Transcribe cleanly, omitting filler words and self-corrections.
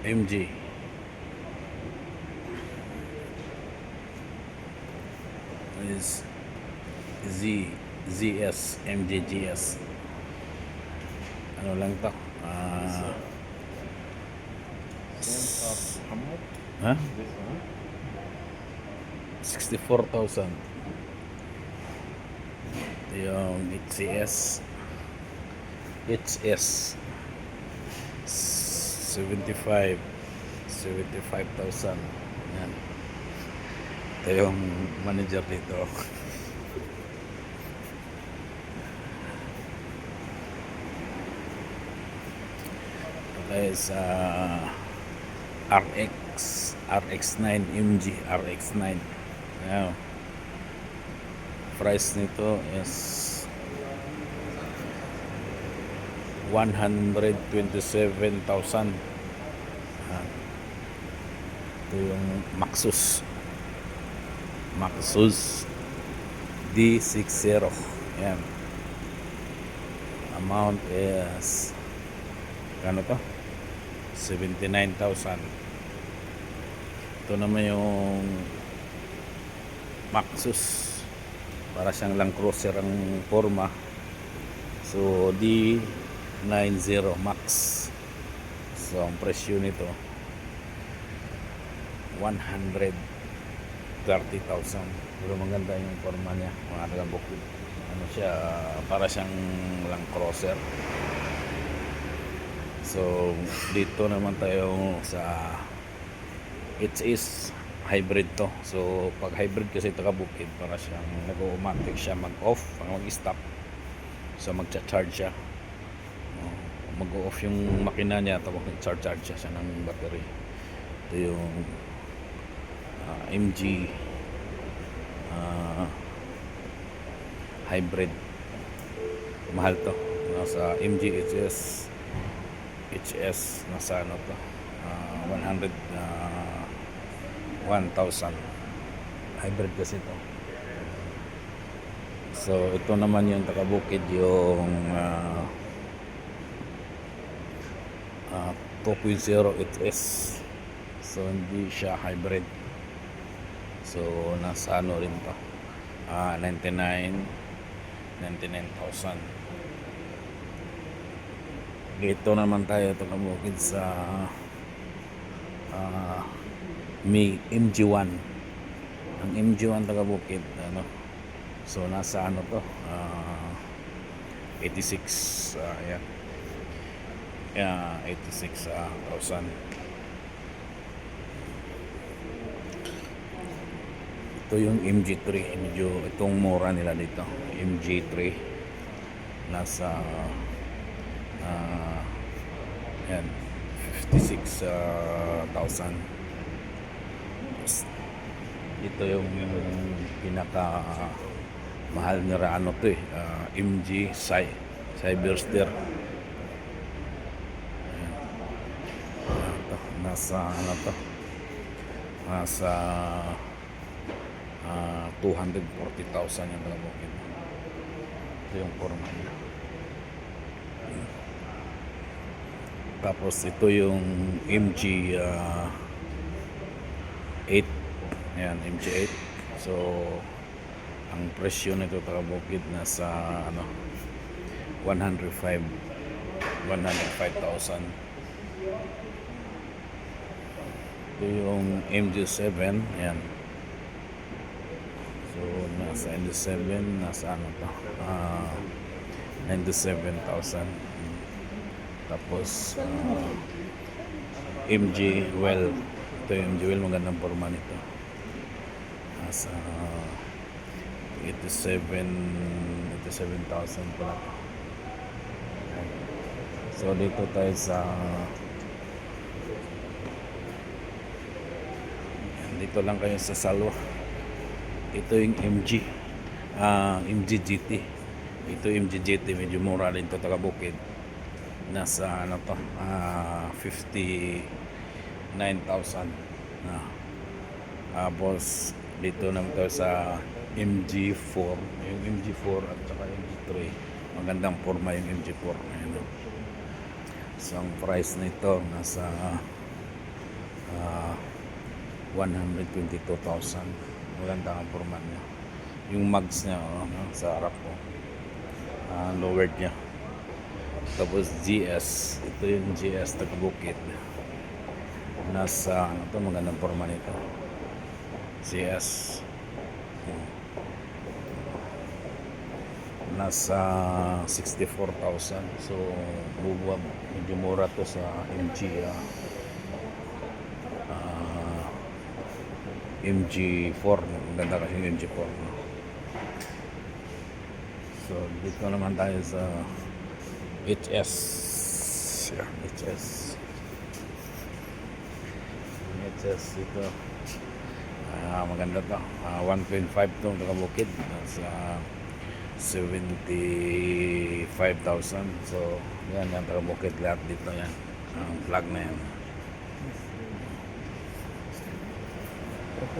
MG is ZS MGGS. Ano lang to? Ha? 64,000. Ito yung HS 75,000. Yan. Ito yung manager dito. Okay, sa RX9 MG RX9. Ayan. Price nito is 127,000. Ito yung Maxus D60. Ayan. Amount is ano to? 79,000. Ito naman yung Maxus, para siyang Land Cruiser ang forma. So D90 Max. So ang presyo nito 130,000. Pero maganda yung forma niya, mga nagabukid. Ano siya, para siyang Land Cruiser. So dito naman tayo sa HS hybrid to. So pag hybrid kasi ito kabukid, para siyang nag-automatic siya mag-off, mag-stop. So magcha-charge siya. Mag-off yung makina niya, tapos nag-charge siya ng battery. Ito yung MG hybrid. Mahal to. Nasa MG HS nasa ano to, 1,000. Hybrid kasi to. So ito naman yung takabukid, yung 2.0 HS. So hindi siya hybrid. So nasa ano rin to, 99,000. Dito naman tayo takabukid sa MG1. Ang MG1 takabukid, ano, so nasa ano to, 86, yeah. 86,000. Ito yung MG3, medyo itong mura nila dito. MG3 nasa yan 56,000. Ito yung pinaka mahal nila, ano to MG Cyberster. Nasa ano to, nasa 240,000 yung talabokid. Ito yung forma niya. Tapos ito yung MG 8. Ayan, MG8. So ang presyo nito talabokid nasa ano 105,000. Ito yung MG7. Ayan. So nasa MG7, nasa ano to, 97,000. Tapos MG Well. Ito yung MG Well, magandang forma nito. Nasa 87,000 pala. So dito tayo sa dito lang kayo sa Salwa. Ito yung MG GT. Ito yung MG GT, medyo mura din to takabukid. Nasa ano to, 59,000. Tapos dito naman tayo sa MG4. Yung MG4 at saka MG3, magandang forma yung MG4. Ayan. So ang price nito nasa ah, 122,000. Maganda ang forma niya. Yung mags niya, no, sa harap ko, lowered niya. Tapos GS, ito yung GS Tagabukid. Nasa, ano to, magandang forma nito. GS. Nasa 64,000. So, bubuwag. Medyo mura to sa MG. MG4. Maganda kasi yung MG4. No? So, dito naman tayo sa HS. Yeah, HS. HS ito. Maganda to. 1.5 to Tagabukid. Sa 75,000. So, yan ang Tagabukid lahat dito yan. Ang flag na yan.